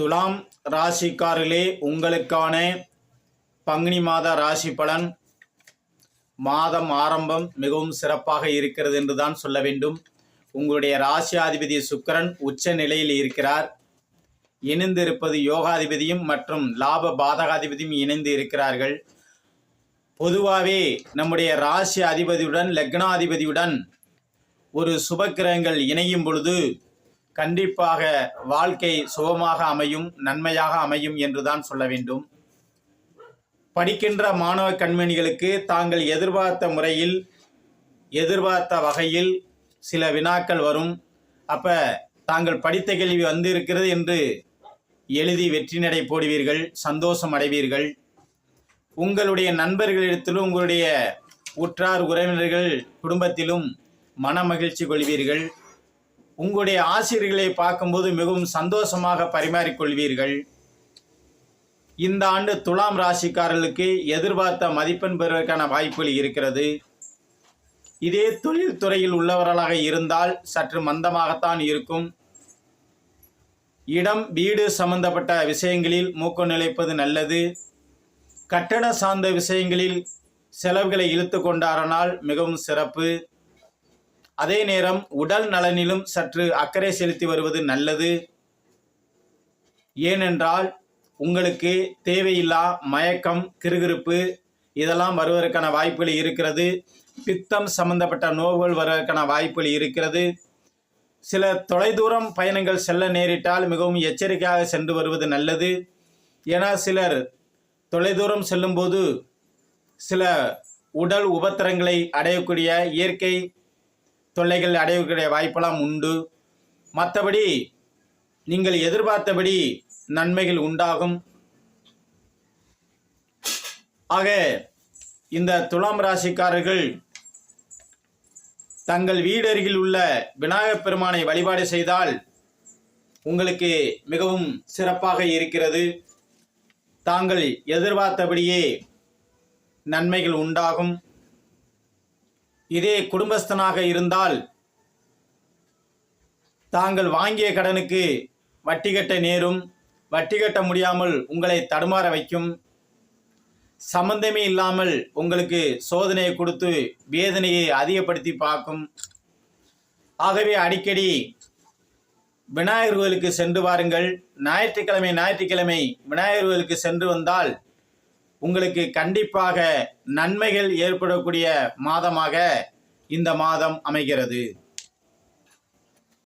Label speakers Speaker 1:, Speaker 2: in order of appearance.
Speaker 1: துலாம் ராசிக்காரர்களே, உங்களுக்கான பங்குனி மாத ராசி பலன் மாதம் ஆரம்பம் மிகவும் சிறப்பாக இருக்கிறது என்று தான் சொல்ல வேண்டும். உங்களுடைய ராசியாதிபதி சுக்கிரன் உச்ச நிலையில் இருக்கிறார். இணைந்திருப்பது யோகாதிபதியும் மற்றும் லாப பாதகாதிபதியும் இணைந்து இருக்கிறார்கள். பொதுவாகவே நம்முடைய ராசி அதிபதியுடன் லக்னாதிபதியுடன் ஒரு சுபக்கிரகங்கள் இணையும் பொழுது கண்டிப்பாக வாழ்க்கை சுகமாக அமையும், நன்மையாக அமையும் என்றுதான் சொல்ல வேண்டும். படிக்கின்ற மாணவ கண்மணிகளுக்கு தாங்கள் எதிர்பார்த்த முறையில் எதிர்பார்த்த வகையில் சில வினாக்கள் வரும். அப்போ தாங்கள் படித்த கேள்வி வந்திருக்கிறது என்று எழுதி வெற்றி நடை போடுவீர்கள், சந்தோஷம் அடைவீர்கள். உங்களுடைய நண்பர்களிடத்திலும் உங்களுடைய உற்றார் உறவினர்கள் குடும்பத்திலும் மன மகிழ்ச்சி கொள்வீர்கள். உங்களுடைய ஆசிரியர்களை பார்க்கும்போது மிகவும் சந்தோஷமாக பரிமாறிக்கொள்வீர்கள். இந்த ஆண்டு துலாம் ராசிக்காரர்களுக்கு எதிர்பார்த்த மதிப்பெண் பெறுவதற்கான வாய்ப்புகள் இருக்கிறது. இதே தொழில் துறையில் உள்ளவர்களாக இருந்தால் சற்று மந்தமாகத்தான் இருக்கும். இடம் வீடு சம்பந்தப்பட்ட விஷயங்களில் மூக்கு நுழைப்பது நல்லது. கட்டட சார்ந்த விஷயங்களில் செலவுகளை இழுத்து கொண்டாரனால் மிகவும் சிறப்பு. அதே நேரம் உடல் நலனிலும் சற்று அக்கறை செலுத்தி வருவது நல்லது. ஏனென்றால் உங்களுக்கு தேவையில்லா மயக்கம், கிறுகிறுப்பு இதெல்லாம் வருவதற்கான வாய்ப்புகள் இருக்கிறது. பித்தம் சம்பந்தப்பட்ட நோய்கள் வருவதற்கான வாய்ப்புகள் இருக்கிறது. சில தொலைதூரம் பயணங்கள் செல்ல நேரிட்டால் மிகவும் எச்சரிக்கையாக சென்று வருவது நல்லது. ஏன்னா சிலர் தொலைதூரம் செல்லும்போது சில உடல் உபத்திரங்களை அடையக்கூடிய இயற்கை தொல்லைகள் அடையக்கூடிய வாய்ப்பெல்லாம் உண்டு. மற்றபடி நீங்கள் எதிர்பார்த்தபடி நன்மைகள் உண்டாகும். ஆக இந்த துலாம் ராசிக்காரர்கள் தங்கள் வீடருகில் உள்ள விநாயகப் பெருமானை வழிபாடு செய்தால் உங்களுக்கு மிகவும் சிறப்பாக இருக்கிறது. தாங்கள் எதிர்பார்த்தபடியே நன்மைகள் உண்டாகும். இதே குடும்பஸ்தனாக இருந்தால் தாங்கள் வாங்கிய கடனுக்கு வட்டி கட்ட நேரும். வட்டி கட்ட முடியாமல் உங்களை தடுமாற வைக்கும். சம்பந்தமே இல்லாமல் உங்களுக்கு சோதனையை கொடுத்து வேதனையை அதிகப்படுத்தி பார்க்கும். ஆகவே அடிக்கடி விநாயகர் கோயிலுக்கு சென்று வாருங்கள். ஞாயிற்றுக்கிழமை விநாயகர் கோயிலுக்கு சென்று வந்தால் உங்களுக்கு கண்டிப்பாக நன்மைகள் ஏற்படக்கூடிய மாதமாக இந்த மாதம் அமைகிறது.